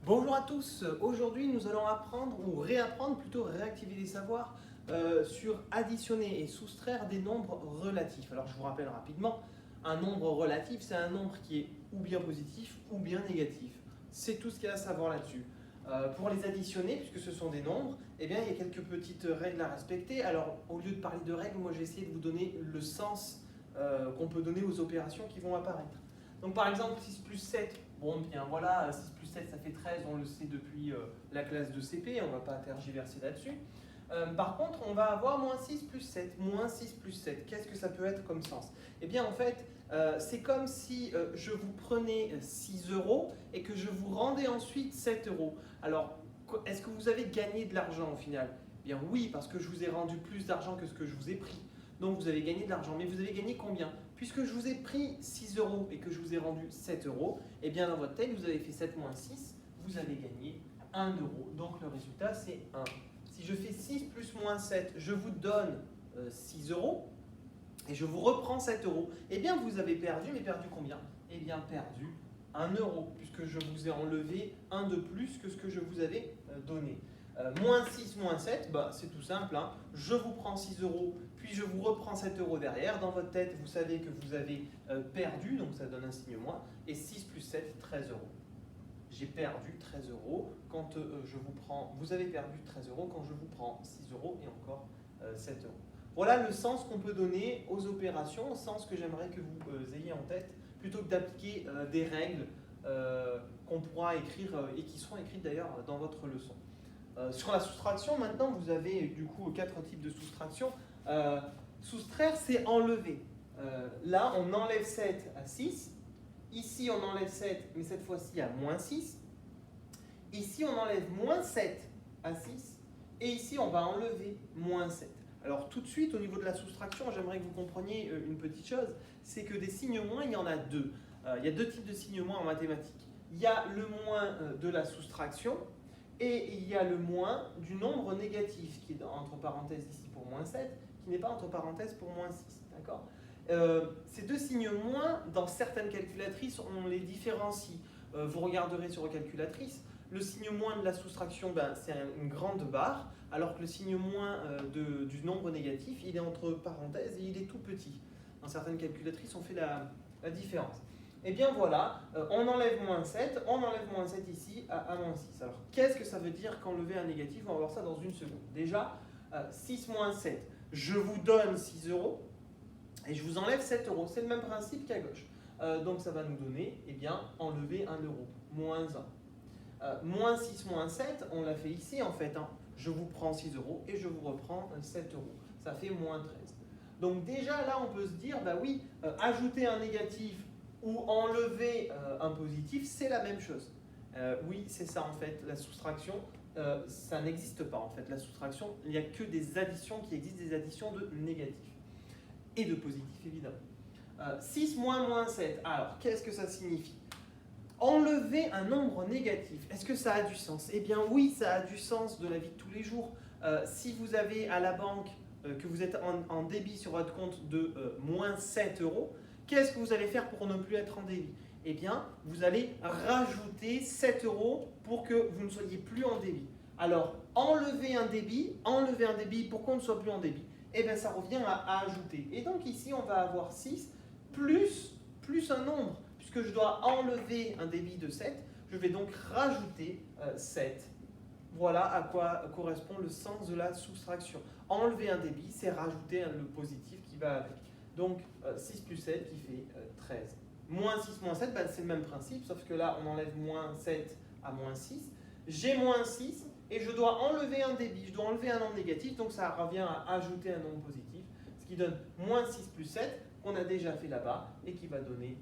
Bonjour à tous, aujourd'hui nous allons apprendre ou réapprendre, plutôt réactiver des savoirs sur additionner et soustraire des nombres relatifs. Alors je vous rappelle rapidement, un nombre relatif c'est un nombre qui est ou bien positif ou bien négatif. C'est tout ce qu'il y a à savoir là-dessus. Pour les additionner, puisque ce sont des nombres, eh bien, il y a quelques petites règles à respecter. Alors au lieu de parler de règles, moi j'ai essayé de vous donner le sens qu'on peut donner aux opérations qui vont apparaître. Donc par exemple 6 plus 7, bon bien voilà, 6 plus 7 ça fait 13, on le sait depuis la classe de CP, on ne va pas tergiverser là-dessus. Par contre on va avoir moins 6 plus 7, moins 6 plus 7, qu'est-ce que ça peut être comme sens? Eh bien en fait c'est comme si je vous prenais 6 euros et que je vous rendais ensuite 7 euros. Alors est-ce que vous avez gagné de l'argent au final? Eh bien oui, parce que je vous ai rendu plus d'argent que ce que je vous ai pris. Donc vous avez gagné de l'argent, mais vous avez gagné combien? Puisque je vous ai pris 6 euros et que je vous ai rendu 7 euros, eh bien dans votre tête, vous avez fait 7 moins 6, vous avez gagné 1 euro. Donc le résultat, c'est 1. Si je fais 6 plus moins 7, je vous donne 6 euros et je vous reprends 7 euros. Eh bien vous avez perdu, mais perdu combien? Eh bien perdu 1 euro, puisque je vous ai enlevé 1 de plus que ce que je vous avais donné. Moins 6, moins 7, bah, c'est tout simple. Hein. Je vous prends 6 euros, puis je vous reprends 7 euros derrière. Dans votre tête, vous savez que vous avez perdu, donc ça donne un signe moins. Et 6 plus 7, 13 euros. J'ai perdu 13 euros quand je vous prends. Vous avez perdu 13 euros quand je vous prends 6 euros et encore 7 euros. Voilà le sens qu'on peut donner aux opérations, le sens que j'aimerais que vous ayez en tête, plutôt que d'appliquer des règles qu'on pourra écrire et qui seront écrites d'ailleurs dans votre leçon. Sur la soustraction, maintenant, vous avez du coup 4 types de soustraction. Soustraire, c'est enlever. Là, on enlève 7 à 6. Ici, on enlève 7, mais cette fois-ci à moins 6. Ici, on enlève moins 7 à 6. Et ici, on va enlever moins 7. Alors, tout de suite, au niveau de la soustraction, j'aimerais que vous compreniez une petite chose. C'est que des signes moins, il y en a deux. Il y a deux types de signes moins en mathématiques. Il y a le moins de la soustraction. Et il y a le moins du nombre négatif, qui est entre parenthèses ici pour moins 7, qui n'est pas entre parenthèses pour moins 6. D'accord ? Ces deux signes moins, dans certaines calculatrices, on les différencie. Vous regarderez sur vos calculatrices, le signe moins de la soustraction, ben, c'est une grande barre, alors que le signe moins du nombre négatif, il est entre parenthèses et il est tout petit. Dans certaines calculatrices, on fait la différence. Et bien voilà, on enlève moins 7, on enlève moins 7 ici à moins 6. Alors qu'est-ce que ça veut dire qu'enlever un négatif? On va voir ça dans une seconde. Déjà, 6 moins 7, je vous donne 6 euros et je vous enlève 7 euros. C'est le même principe qu'à gauche. Donc ça va nous donner, eh bien, enlever 1 euro, moins 1. Moins 6 moins 7, on l'a fait ici en fait. Hein. Je vous prends 6 euros et je vous reprends 7 euros. Ça fait moins 13. Donc déjà là, on peut se dire, bah oui, ajouter un négatif ou enlever un positif, c'est la même chose. Oui, c'est ça en fait, la soustraction, ça n'existe pas en fait. La soustraction, il n'y a que des additions qui existent, des additions de négatifs et de positifs évidemment. 6 moins moins 7, alors qu'est-ce que ça signifie? Enlever un nombre négatif, est-ce que ça a du sens? Eh bien oui, ça a du sens de la vie de tous les jours. Si vous avez à la banque que vous êtes en débit sur votre compte de moins 7 euros, qu'est-ce que vous allez faire pour ne plus être en débit? Eh bien, vous allez rajouter 7 euros pour que vous ne soyez plus en débit. Alors, enlever un débit pour qu'on ne soit plus en débit, eh bien, ça revient à ajouter. Et donc ici, on va avoir 6 plus un nombre. Puisque je dois enlever un débit de 7, je vais donc rajouter 7. Voilà à quoi correspond le sens de la soustraction. Enlever un débit, c'est rajouter le positif qui va avec. Donc 6 plus 7 qui fait 13. Moins 6 moins 7, ben, c'est le même principe, sauf que là on enlève moins 7 à moins 6. J'ai moins 6 et je dois enlever un débit, je dois enlever un nombre négatif, donc ça revient à ajouter un nombre positif, ce qui donne moins 6 plus 7 qu'on a déjà fait là-bas et qui va donner